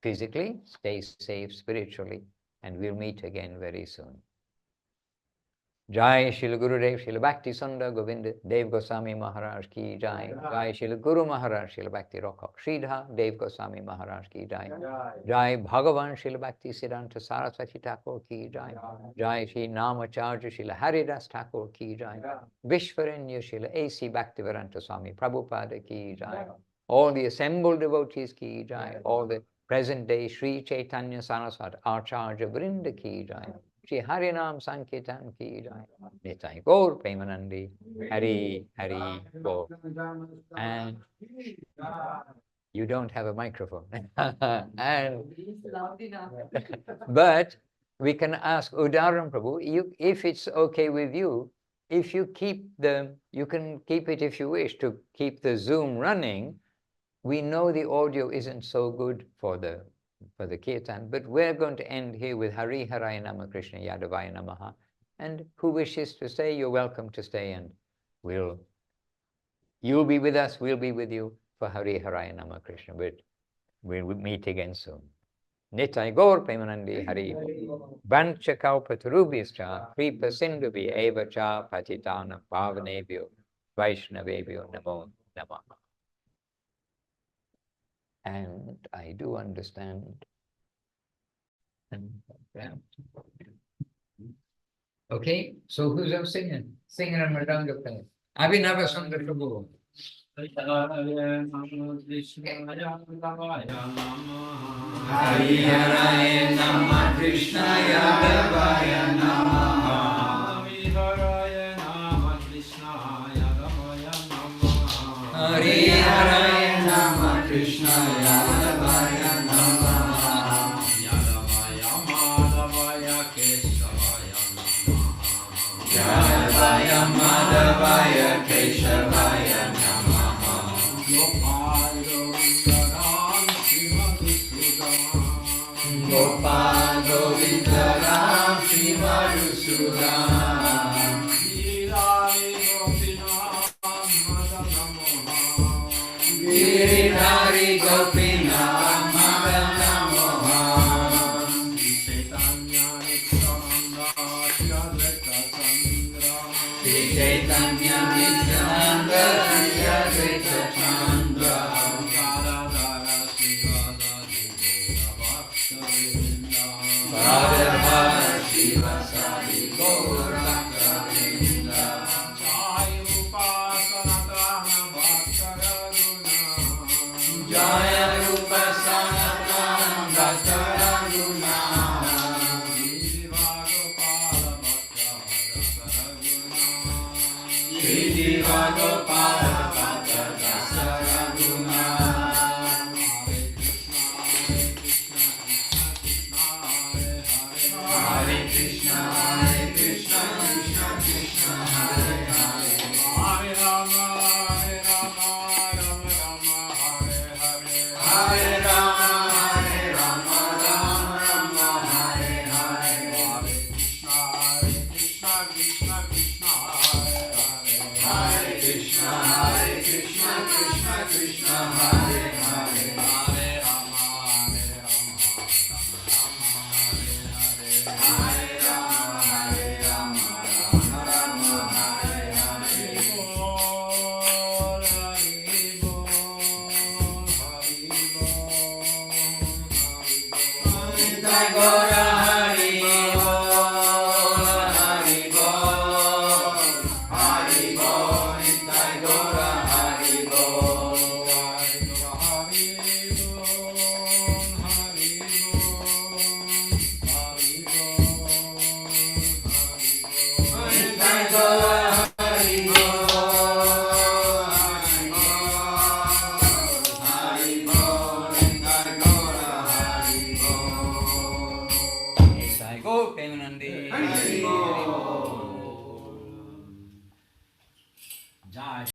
physically, stay safe spiritually, and we'll meet again very soon. Jai Srila Gurudev Srila Bhakti Sundar Govinda Dev Goswami Maharaj ki Jai. Jai Srila Guru Maharaj Srila Bhakti Rokhak Sridhar Dev Goswami Maharaj ki Jai. Jai Bhagavan Srila Bhakti Siddhanta Saraswati Thakur ki Jai. Jai Sri Namacharya Srila Haridas Thakur ki Jai. Vishwarenya Srila A.C. Bhaktivedanta Swami Prabhupada ki Jai. All the assembled devotees ki Jai. All the present day Sri Chaitanya Saraswati Acharya Vrinda ki Jai. Shri Harinam Sankirtan ki Jai. Nitai Gaur Premanandi. Hari Hari Gaur. And you don't have a microphone. And but we can ask Udaran Prabhu, if it's okay with you, if you keep you can keep it if you wish to keep the Zoom running. We know the audio isn't so good for the kirtan, but we're going to end here with Hari Haraya Nama Krishna Yadavaya Namaha. And who wishes to stay, you're welcome to stay, and you'll be with us, we'll be with you for Hari Haraya Nama Krishna. But we'll meet again soon. Nitai Gaur Premanandi Hari. Vancha Kalpatarubhyascha Kripa Sindhubi Eva Cha Patitana Pavanebhyo Vaishnavebhyo Namo Namaha. And I do understand. Okay, so who's up singing? Singing a Mridanga player. Abhinava Sundar Prabhu. Hari Haraya Nama Krishna Yadavaya Namaha. Hari Haraya Nama Krishna Yadavaya Namaha. Hari Haraya Nama Krishna Yadavaya Namaha. Yadavaya Madhavaya Keshavaya Namaha. Yadavaya Madhavaya Keshavaya Namaha. Gopal Govinda Ram Shri Madhusudan. Giridhari Gopinath Madan Mohan. Shri Chaitanya Nityananda Shri Advaita Chandra. Radha Shiva Sadi Gaur Bhakta-vrinda. Jaya Rupa Sanatana Bhakta-raguna. Shri Diva Gopala Bhakta Dasaraguna. Hare Krishna, Krishna Krishna, Hare Hare. Hare Rama, Rama Hare Hare. Hare Rama, Rama Rama, Hare Hare. Hare Krishna, Krishna Krishna, Hare Hare. Hare Krishna, Krishna Krishna, Hare Hare. Hare Rama, Hare Rama, Rama Hare Hare. Nitai Gaura Hari Bol, Hari Bol, Hari Bol, Nitai Gaura Hari Bol. Nitai Gaura Hari Bol, Hari Bol, Nitai Gaura Hari Bol. Nitai Gaur Premanandi. Hari Bol. Jai